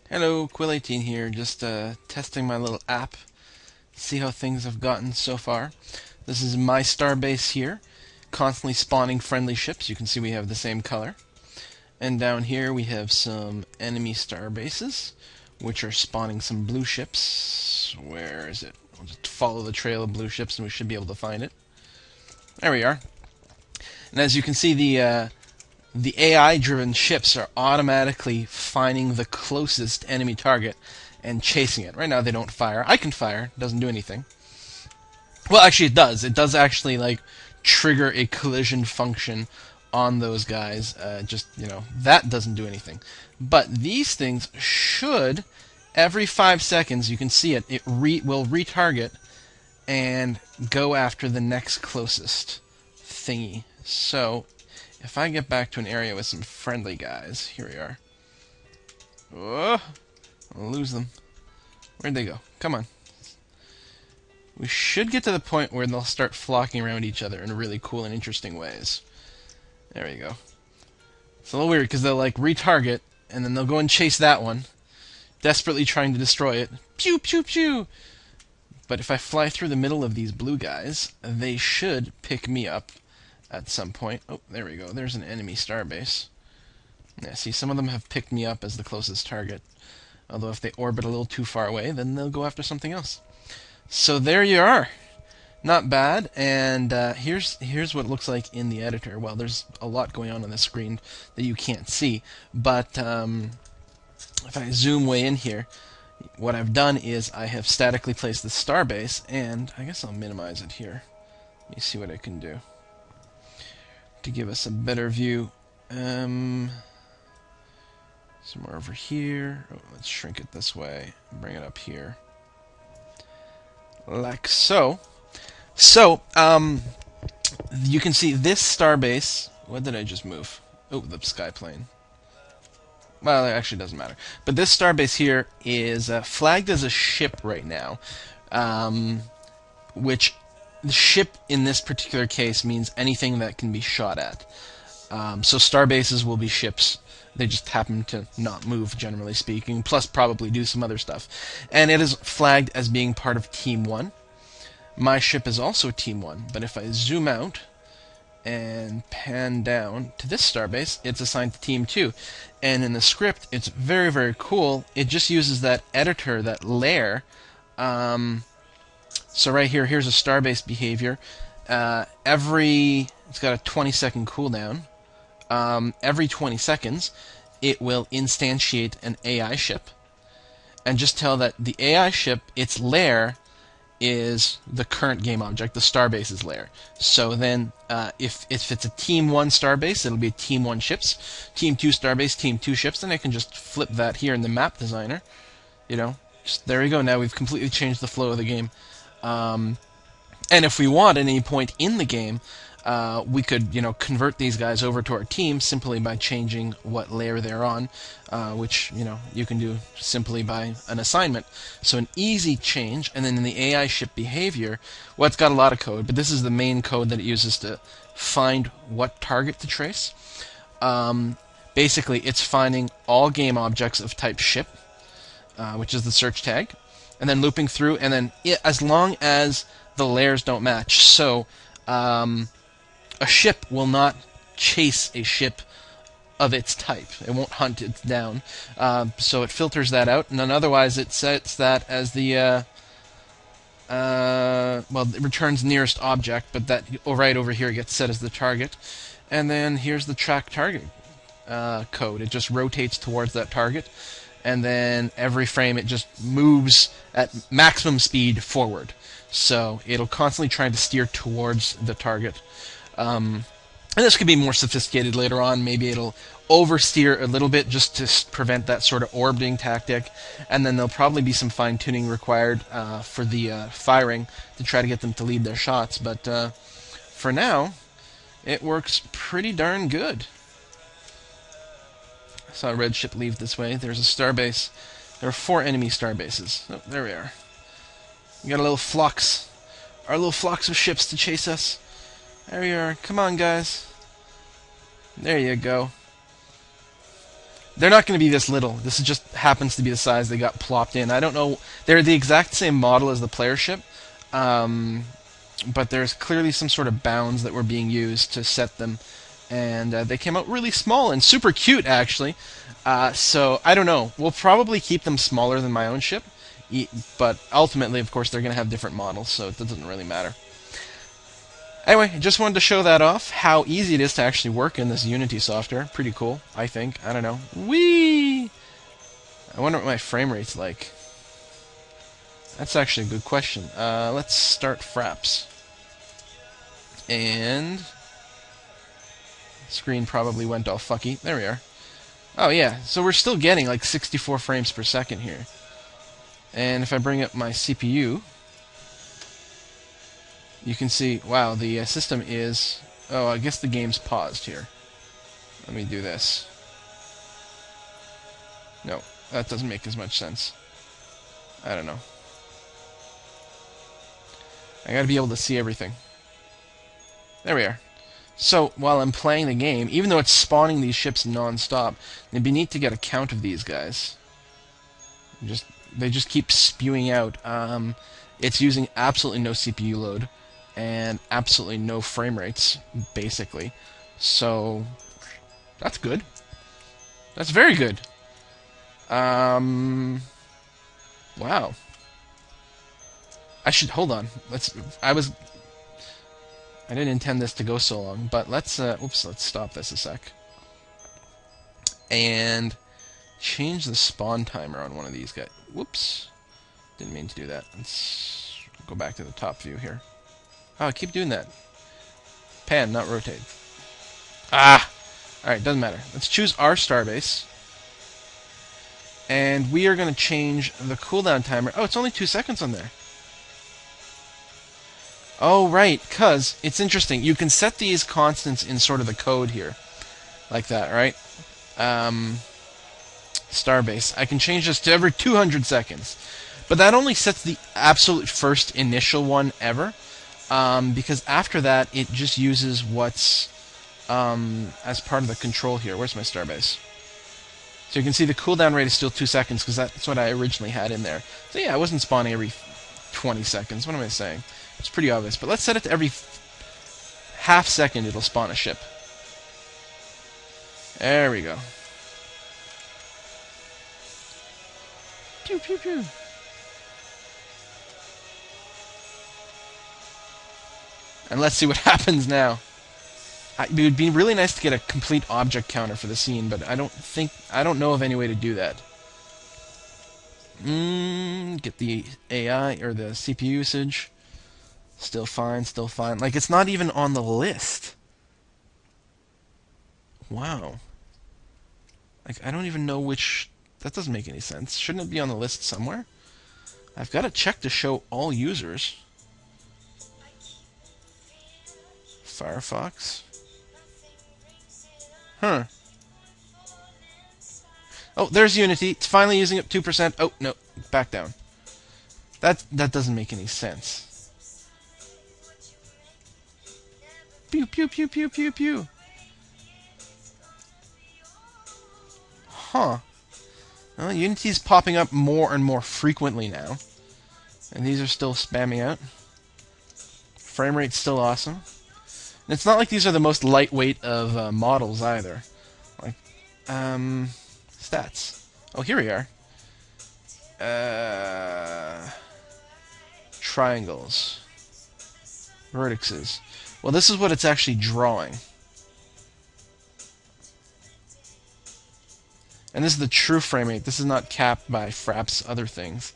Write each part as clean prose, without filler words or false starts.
Hello, Quill18 here, just testing my little app, see how things have gotten so far. This is my starbase here, constantly spawning friendly ships. You can see we have the same color. And down here we have some enemy starbases, which are spawning some blue ships. Where is it? We'll just follow the trail of blue ships and we should be able to find it. There we are. And as you can see, the AI-driven ships are automatically finding the closest enemy target and chasing it. Right now they don't fire. I can fire. It doesn't do anything. Well, actually it does. It does actually, like, trigger a collision function on those guys. That doesn't do anything. But these things should, every 5 seconds, you can see it, will retarget and go after the next closest thingy. So, if I get back to an area with some friendly guys, here we are. Oh, I'll lose them. Where'd they go? Come on. We should get to the point where they'll start flocking around each other in really cool and interesting ways. There you go. It's a little weird because they'll like retarget and then they'll go and chase that one, desperately trying to destroy it. Pew pew pew! But if I fly through the middle of these blue guys, they should pick me up at some point. Oh, there we go. There's an enemy starbase. Yeah, see, some of them have picked me up as the closest target. Although if they orbit a little too far away, then they'll go after something else. So there you are. Not bad. And here's what it looks like in the editor. Well, there's a lot going on the screen that you can't see. But if I zoom way in here, what I've done is I have statically placed the starbase, and I guess I'll minimize it here. Let me see what I can do to give us a better view. Somewhere over here. Oh, let's shrink it this way. Bring it up here. Like so. So, you can see this starbase. What did I just move? Oh, the sky plane. Well, it actually doesn't matter. But this starbase here is flagged as a ship right now, which the ship in this particular case means anything that can be shot at. So starbases will be ships. They just happen to not move, generally speaking, plus probably do some other stuff. And it is flagged as being part of Team 1. My ship is also Team 1, but if I zoom out and pan down to this starbase, it's assigned to Team 2. And in the script, it's very, very cool. It just uses that editor, that layer. So right here, here's a starbase behavior. It's got a 20-second cooldown. Every 20 seconds, it will instantiate an AI ship, and just tell that the AI ship, its lair, is the current game object, the starbase's lair. So then, if it's a Team 1 starbase, it'll be Team 1 ships. Team 2 starbase, Team 2 ships. Then I can just flip that here in the map designer. There we go. Now we've completely changed the flow of the game. And if we want, at any point in the game, we could, convert these guys over to our team simply by changing what layer they're on, which, you can do simply by an assignment. So an easy change, and then in the AI ship behavior, well, it's got a lot of code, but this is the main code that it uses to find what target to trace. Basically, it's finding all game objects of type ship, which is the search tag, and then looping through, and then as long as the layers don't match. So, a ship will not chase a ship of its type. It won't hunt it down. So it filters that out, and then otherwise it sets that as the well, it returns nearest object, but that right over here gets set as the target. And then here's the track target code. It just rotates towards that target, and then every frame it just moves at maximum speed forward. So it'll constantly try to steer towards the target. And this could be more sophisticated later on. Maybe it'll oversteer a little bit just to prevent that sort of orbiting tactic. And then there'll probably be some fine-tuning required for the firing to try to get them to lead their shots. But for now, it works pretty darn good. I saw a red ship leave this way. There's a starbase. There are 4 enemy starbases. Oh, there we are. We got a little flux. Our little flocks of ships to chase us. There you are. Come on, guys. There you go. They're not going to be this little. This just happens to be the size they got plopped in. I don't know. They're the exact same model as the player ship, but there's clearly some sort of bounds that were being used to set them, and they came out really small and super cute, actually. So I don't know. We'll probably keep them smaller than my own ship, but ultimately, of course, they're going to have different models, so it doesn't really matter. Anyway, just wanted to show that off, how easy it is to actually work in this Unity software. Pretty cool, I think. I don't know. Whee! I wonder what my frame rate's like. That's actually a good question. Let's start Fraps. And... screen probably went all fucky. There we are. Oh yeah, so we're still getting like 64 frames per second here. And if I bring up my CPU... you can see, wow, the system is... oh, I guess the game's paused here. Let me do this. No, that doesn't make as much sense. I don't know. I gotta be able to see everything. There we are. So, while I'm playing the game, even though it's spawning these ships non-stop, it'd be neat to get a count of these guys. They just keep spewing out. It's using absolutely no CPU load. And absolutely no frame rates, basically. So, that's good. That's very good. Wow. I should, hold on. I didn't intend this to go so long, but let's stop this a sec. And change the spawn timer on one of these guys. Whoops. Didn't mean to do that. Let's go back to the top view here. Oh, I keep doing that. Pan, not rotate. Ah! Alright, doesn't matter. Let's choose our starbase. And we are going to change the cooldown timer. Oh, it's only 2 seconds on there. Oh, right, because it's interesting. You can set these constants in sort of the code here. Like that, right? Starbase. I can change this to every 200 seconds. But that only sets the absolute first initial one ever. Because after that, it just uses what's as part of the control here. Where's my starbase? So you can see the cooldown rate is still 2 seconds, because that's what I originally had in there. So yeah, I wasn't spawning every 20 seconds. What am I saying? It's pretty obvious. But let's set it to every half second it'll spawn a ship. There we go. Pew, pew, pew. And let's see what happens now. It would be really nice to get a complete object counter for the scene, but I don't know of any way to do that. Get the AI, or the CPU usage. Still fine, still fine. Like, it's not even on the list. Wow. Like, I don't even know which... that doesn't make any sense. Shouldn't it be on the list somewhere? I've got to check to show all users. Firefox. Huh. Oh, there's Unity. It's finally using up 2%. Oh, no. Back down. That doesn't make any sense. Pew, pew, pew, pew, pew, pew. Huh. Well, Unity's popping up more and more frequently now. And these are still spamming out. Frame rate's still awesome. And it's not like these are the most lightweight of models either. Like, stats. Oh, here we are. Triangles. Vertexes. Well, this is what it's actually drawing. And this is the true frame rate. This is not capped by Fraps other things.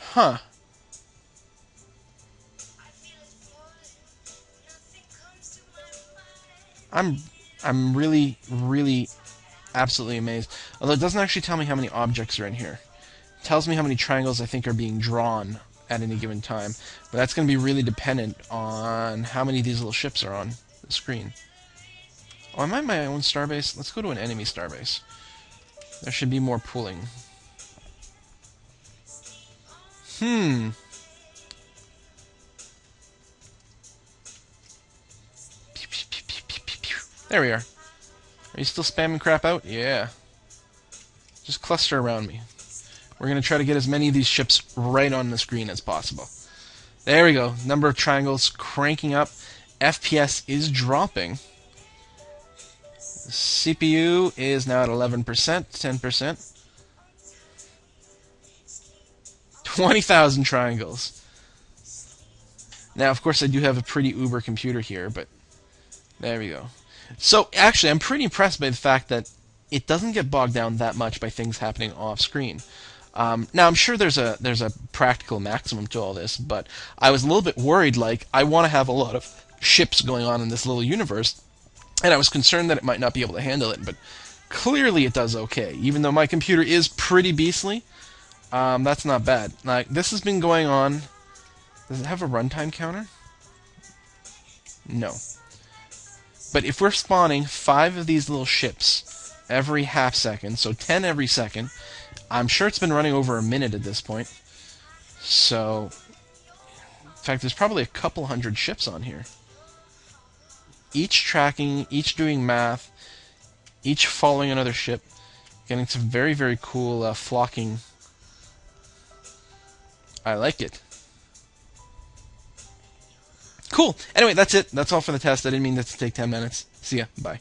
Huh. I'm really, really absolutely amazed. Although it doesn't actually tell me how many objects are in here. It tells me how many triangles I think are being drawn at any given time. But that's going to be really dependent on how many of these little ships are on the screen. Oh, am I my own starbase? Let's go to an enemy starbase. There should be more pooling. There we are. Are you still spamming crap out? Yeah. Just cluster around me. We're going to try to get as many of these ships right on the screen as possible. There we go. Number of triangles cranking up. FPS is dropping. CPU is now at 11%, 10%. 20,000 triangles. Now, of course, I do have a pretty uber computer here, but there we go. So, actually, I'm pretty impressed by the fact that it doesn't get bogged down that much by things happening off screen. Now, I'm sure there's a practical maximum to all this, but I was a little bit worried. Like, I want to have a lot of ships going on in this little universe, and I was concerned that it might not be able to handle it. But clearly, it does okay. Even though my computer is pretty beastly, that's not bad. Like, this has been going on. Does it have a runtime counter? No. But if we're spawning 5 of these little ships every half second, so 10 every second, I'm sure it's been running over a minute at this point. So, in fact, there's probably a couple hundred ships on here. Each tracking, each doing math, each following another ship, getting some very, very cool flocking. I like it. Cool. Anyway, that's it. That's all for the test. I didn't mean that to take 10 minutes. See ya. Bye.